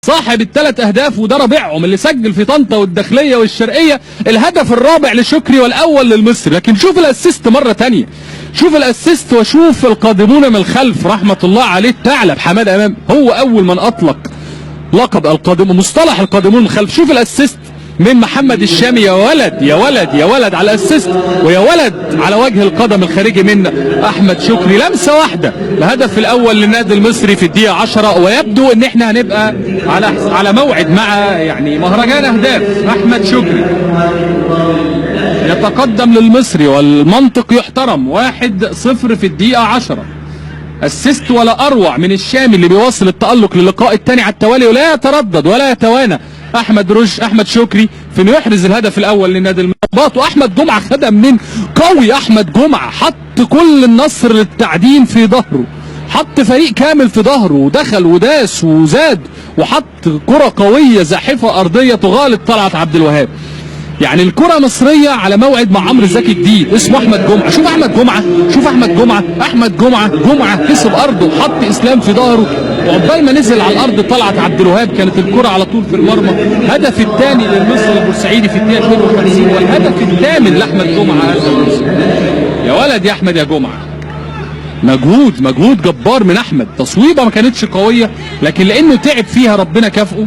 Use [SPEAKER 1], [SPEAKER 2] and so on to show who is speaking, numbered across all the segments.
[SPEAKER 1] صاحب الثلاث اهداف وده رابعهم اللي سجل في طنطا والداخليه والشرقيه، الهدف الرابع لشكري والاول للمصري. لكن شوف الاسيست مره ثانيه، شوف الاسيست وشوف القادمون من الخلف رحمه الله عليه الثعلب حماده امام، هو اول من اطلق لقب القادم مصطلح القادمون من الخلف. شوف الاسيست من محمد الشامي، يا ولد يا ولد يا ولد على الاسيست، ويا ولد على وجه القدم الخارجي من احمد شكري، لمسه واحده. الهدف الاول للنادي المصري في الدقيقه 10، ويبدو ان احنا هنبقى على موعد مع يعني مهرجان اهداف. احمد شكري يتقدم للمصري والمنطق يحترم 1-0 في الدقيقه 10. اسيست ولا اروع من الشامي اللي بيواصل التالق للقاء الثاني على التوالي ولا يتردد ولا يتوانى احمد شكري في انه يحرز الهدف الاول للنادي المصري. واحمد جمعه خدها منين؟ قوي احمد جمعه، حط كل النصر للتعدين في ظهره، حط فريق كامل في ظهره ودخل وداس وزاد وحط كره قويه زاحفه ارضيه تغالط طلعت عبد الوهاب. يعني الكره مصريه على موعد مع عمرو زكي جديد اسمه احمد جمعه. شوف احمد جمعه، شوف احمد جمعه كسب ارضه وحط اسلام في ظهره، وعقبال ما نزل على الارض طلعت عبد الوهاب كانت الكره على طول في المرمى. الهدف الثاني للمصري البورسعيدي في الدقيقه 52 والهدف الثامن لاحمد جمعه. يا ولد يا احمد يا جمعه، مجهود جبار من احمد. تصويبه ما كانتش قويه لكن لانه تعب فيها ربنا كافئه،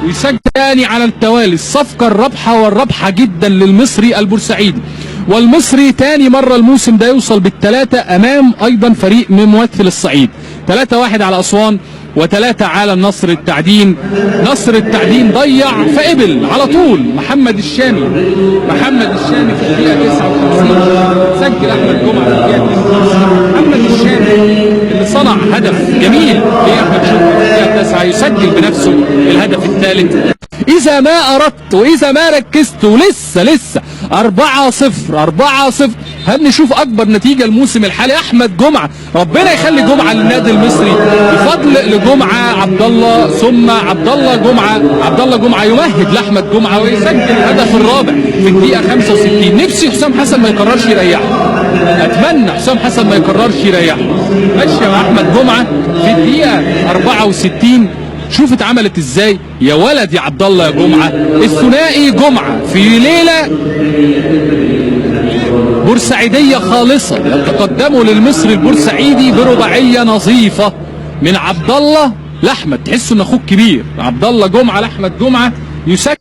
[SPEAKER 1] ويسجل ثاني على التوالي. الصفقه الرابحه والرابحه جدا للمصري البورسعيدي، والمصري ثاني مره الموسم ده يوصل بالثلاثه امام ايضا فريق من ممثل الصعيد. 3-1 على اسوان و3 على النصر التعدين. نصر التعدين ضيع فقبل على طول محمد الشامي في الدقيقه 59 سجل احمد جمعه في الدقيقه 52. محمد الشامي اللي صنع هدف جميل لاحمد شكري في الدقيقه 9 يسجل بنفسه الهدف الثالث. اذا ما اردت واذا ما ركزت ولسه 4-0 هنشوف اكبر نتيجه الموسم الحالي. احمد جمعه ربنا يخلي جمعه للنادي المصري بفضل لجمعه عبد الله ثم عبد الله جمعه يمهد لاحمد جمعه ويسجل الهدف الرابع في الدقيقه 65. نفسي حسام حسن ما يقررش يريحه، اتمنى حسام حسن ما يقررش يريحه. ماشي مع احمد جمعه في الدقيقه 64. شوف اتعملت ازاي، يا ولد يا عبد الله يا جمعه. الثنائي جمعه في ليله بورسعيديه خالصه يتقدموا للمصري البورسعيدي برباعيه نظيفه من عبد الله لاحمد، تحسوا ان اخوك كبير. عبد الله جمعه لاحمد جمعه يسجل